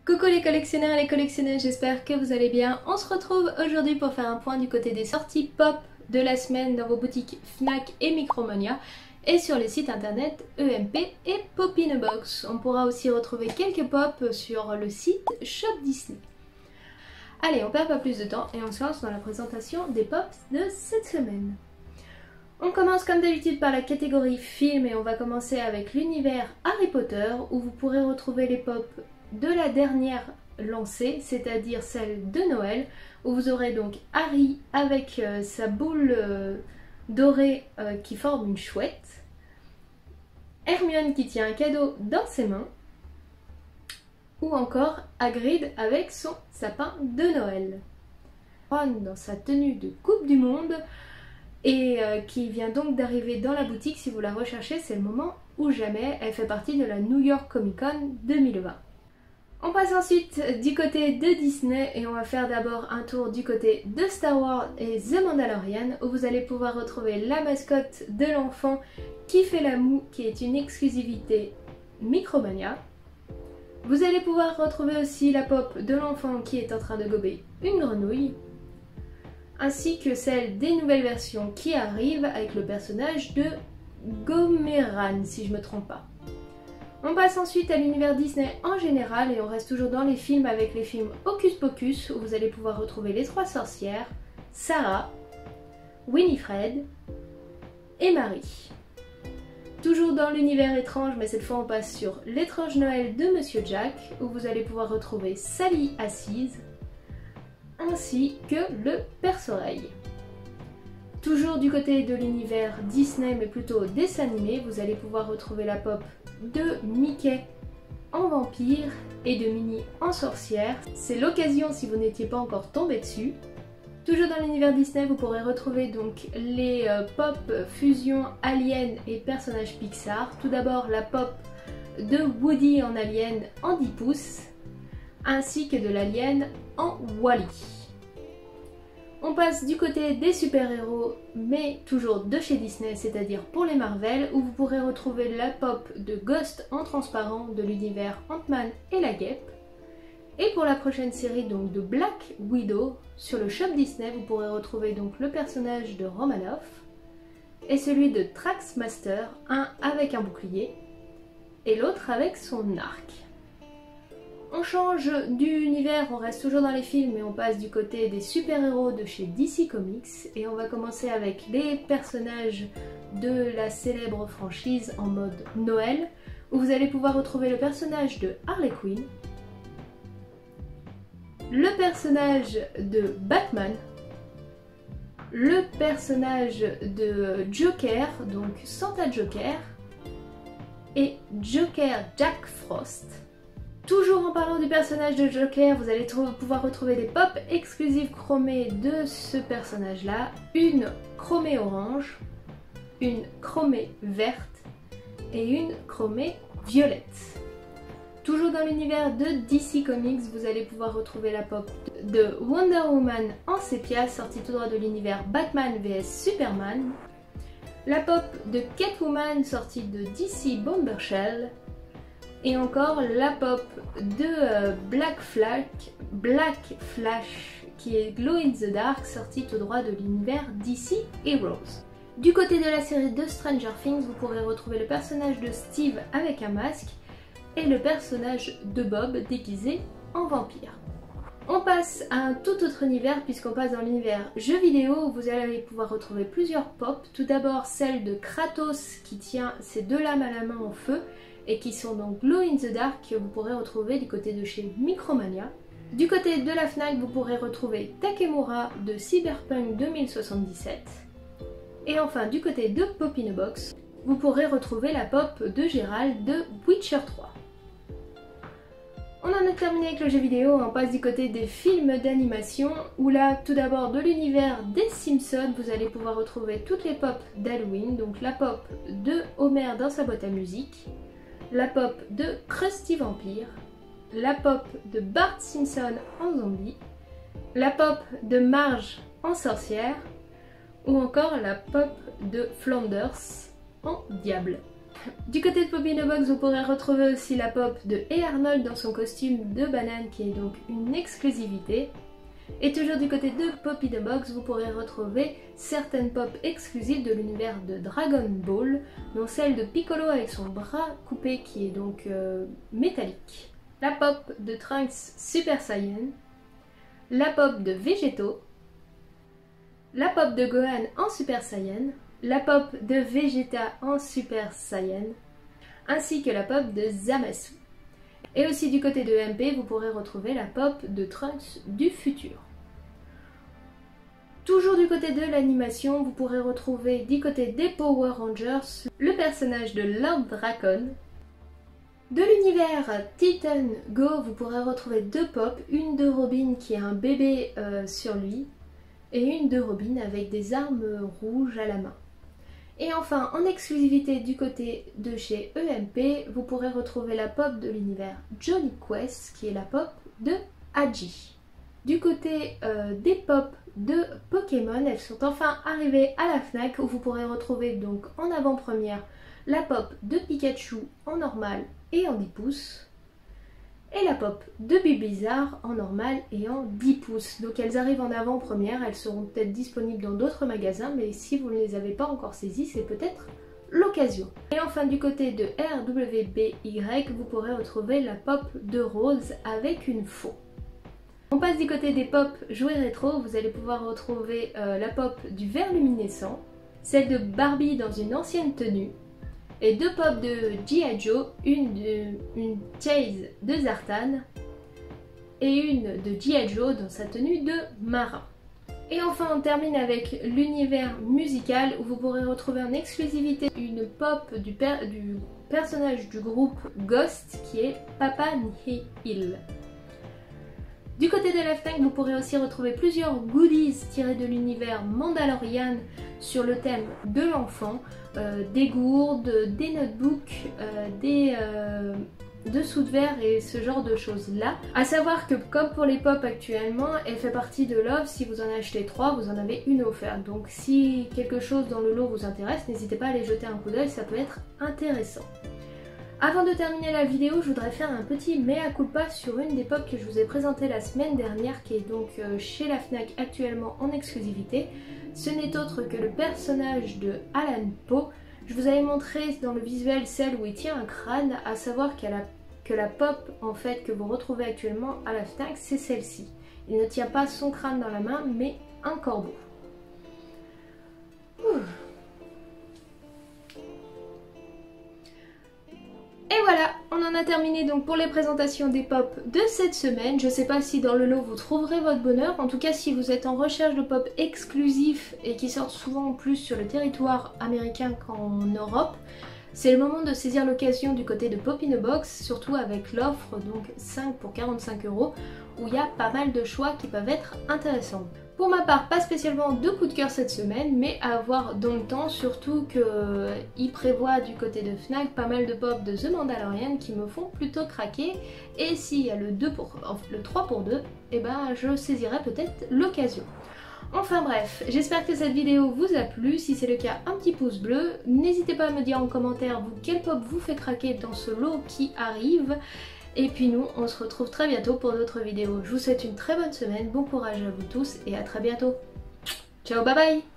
Coucou les collectionneurs et les collectionneuses, j'espère que vous allez bien. On se retrouve aujourd'hui pour faire un point du côté des sorties pop de la semaine dans vos boutiques Fnac et Micromania et sur les sites internet EMP et Pop in a Box. On pourra aussi retrouver quelques pop sur le site Shop Disney. Allez, on perd pas plus de temps et on se lance dans la présentation des pops de cette semaine. On commence comme d'habitude par la catégorie film et on va commencer avec l'univers Harry Potter où vous pourrez retrouver les pops de la dernière lancée, c'est-à-dire celle de Noël, où vous aurez donc Harry avec sa boule dorée qui forme une chouette, Hermione qui tient un cadeau dans ses mains, ou encore Hagrid avec son sapin de Noël. Ron dans sa tenue de Coupe du Monde et qui vient donc d'arriver dans la boutique. Si vous la recherchez, c'est le moment ou jamais. Elle fait partie de la New York Comic Con 2020. On passe ensuite du côté de Disney et on va faire d'abord un tour du côté de Star Wars et The Mandalorian où vous allez pouvoir retrouver la mascotte de l'enfant qui fait la moue qui est une exclusivité Micromania. Vous allez pouvoir retrouver aussi la pop de l'enfant qui est en train de gober une grenouille ainsi que celle des nouvelles versions qui arrivent avec le personnage de Gomeran si je me trompe pas. On passe ensuite à l'univers Disney en général et on reste toujours dans les films avec les films Hocus Pocus où vous allez pouvoir retrouver les trois sorcières, Sarah, Winifred et Marie. Toujours dans l'univers étrange mais cette fois on passe sur l'étrange Noël de Monsieur Jack où vous allez pouvoir retrouver Sally assise ainsi que le perce-oreille. Toujours du côté de l'univers Disney mais plutôt dessin animé, vous allez pouvoir retrouver la pop de Mickey en vampire et de Minnie en sorcière. C'est l'occasion si vous n'étiez pas encore tombé dessus. Toujours dans l'univers Disney, vous pourrez retrouver donc les pop fusion Alien et personnages Pixar. Tout d'abord la pop de Woody en Alien en 10 pouces ainsi que de l'Alien en Wall-E. On passe du côté des super-héros, mais toujours de chez Disney, c'est-à-dire pour les Marvel, où vous pourrez retrouver la pop de Ghost en transparent de l'univers Ant-Man et la Guêpe. Et pour la prochaine série donc de Black Widow, sur le Shop Disney, vous pourrez retrouver donc le personnage de Romanoff et celui de Traxmaster, un avec un bouclier et l'autre avec son arc. On change d'univers, on reste toujours dans les films mais on passe du côté des super-héros de chez DC Comics et on va commencer avec les personnages de la célèbre franchise en mode Noël où vous allez pouvoir retrouver le personnage de Harley Quinn, le personnage de Batman, le personnage de Joker, donc Santa Joker et Joker Jack Frost. Toujours en parlant du personnage de Joker, vous allez pouvoir retrouver des pop exclusives chromées de ce personnage là. Une chromée orange, une chromée verte et une chromée violette. Toujours dans l'univers de DC Comics, vous allez pouvoir retrouver la pop de Wonder Woman en sépia, sortie tout droit de l'univers Batman vs Superman. La pop de Catwoman, sortie de DC Bombshell. Et encore la pop de Black Flash qui est Glow in the Dark, sortie tout droit de l'univers DC Heroes. Du côté de la série de Stranger Things, vous pourrez retrouver le personnage de Steve avec un masque et le personnage de Bob déguisé en vampire. On passe à un tout autre univers puisqu'on passe dans l'univers jeux vidéo où vous allez pouvoir retrouver plusieurs pop. Tout d'abord celle de Kratos qui tient ses deux lames à la main en feu et qui sont donc Glow in the Dark que vous pourrez retrouver du côté de chez Micromania. Du côté de la Fnac, vous pourrez retrouver Takemura de Cyberpunk 2077. Et enfin, du côté de Pop in a Box, vous pourrez retrouver la pop de Gérald de Witcher 3. On en a terminé avec le jeu vidéo, on passe du côté des films d'animation où là, tout d'abord de l'univers des Simpsons, vous allez pouvoir retrouver toutes les pop d'Halloween, donc la pop de Homer dans sa boîte à musique, la pop de Krusty Vampire, la pop de Bart Simpson en zombie, la pop de Marge en sorcière ou encore la pop de Flanders en diable. Du côté de Pop in a Box, vous pourrez retrouver aussi la pop de Hey Arnold dans son costume de banane qui est donc une exclusivité. Et toujours du côté de Pop in a Box, vous pourrez retrouver certaines pop exclusives de l'univers de Dragon Ball, dont celle de Piccolo avec son bras coupé qui est donc métallique. La pop de Trunks Super Saiyan, la pop de Végéto, la pop de Gohan en Super Saiyan, la pop de Vegeta en Super Saiyan, ainsi que la pop de Zamasu. Et aussi du côté de MP, vous pourrez retrouver la pop de Trunks du futur. Toujours du côté de l'animation, vous pourrez retrouver du côté des Power Rangers le personnage de Lord Drakkon. De l'univers Titan Go, vous pourrez retrouver deux pop, une de Robin qui a un bébé sur lui et une de Robin avec des armes rouges à la main. Et enfin, en exclusivité du côté de chez EMP, vous pourrez retrouver la pop de l'univers Johnny Quest qui est la pop de Haji. Du côté des pop de Pokémon, elles sont enfin arrivées à la Fnac où vous pourrez retrouver donc en avant-première la pop de Pikachu en normal et en 10 pouces et la pop de Bulbizarre en normal et en 10 pouces. Donc elles arrivent en avant-première, elles seront peut-être disponibles dans d'autres magasins, mais si vous ne les avez pas encore saisies, c'est peut-être l'occasion. Et enfin du côté de RWBY, vous pourrez retrouver la pop de Rose avec une faux. On passe du côté des pop jouets rétro, vous allez pouvoir retrouver la pop du verre luminescent, celle de Barbie dans une ancienne tenue, et deux pop de G.I. Joe, une Chase de Zartan et une de G.I. Joe dans sa tenue de marin. Et enfin on termine avec l'univers musical où vous pourrez retrouver en exclusivité une pop du personnage du groupe Ghost qui est Papa Nihil. Du côté de la Fnac, vous pourrez aussi retrouver plusieurs goodies tirés de l'univers Mandalorian sur le thème de l'enfant, des gourdes, des notebooks, des dessous de verre et ce genre de choses là. A savoir que comme pour les pop actuellement, elle fait partie de l'offre, si vous en achetez 3, vous en avez une offerte. Donc si quelque chose dans le lot vous intéresse, n'hésitez pas à aller jeter un coup d'œil, ça peut être intéressant. Avant de terminer la vidéo, je voudrais faire un petit mea culpa sur une des pop que je vous ai présentée la semaine dernière, qui est donc chez la Fnac actuellement en exclusivité. Ce n'est autre que le personnage de Alan Poe. Je vous avais montré dans le visuel celle où il tient un crâne, à savoir que la pop en fait que vous retrouvez actuellement à la Fnac, c'est celle-ci. Il ne tient pas son crâne dans la main, mais un corbeau. Et voilà, on en a terminé donc pour les présentations des pop de cette semaine. Je sais pas si dans le lot vous trouverez votre bonheur. En tout cas, si vous êtes en recherche de pop exclusifs et qui sortent souvent plus sur le territoire américain qu'en Europe, c'est le moment de saisir l'occasion du côté de Pop in a Box, surtout avec l'offre donc 5 pour 45 € où il y a pas mal de choix qui peuvent être intéressants. Pour ma part, pas spécialement de coup de cœur cette semaine, mais à voir dans le temps, surtout qu'il prévoit du côté de Fnac pas mal de pop de The Mandalorian qui me font plutôt craquer. Et s'il y a le 3 pour 2, eh ben je saisirai peut-être l'occasion. Enfin bref, j'espère que cette vidéo vous a plu. Si c'est le cas, un petit pouce bleu. N'hésitez pas à me dire en commentaire vous quel pop vous fait craquer dans ce lot qui arrive. Et puis nous, on se retrouve très bientôt pour d'autres vidéos. Je vous souhaite une très bonne semaine, bon courage à vous tous et à très bientôt. Ciao, bye bye!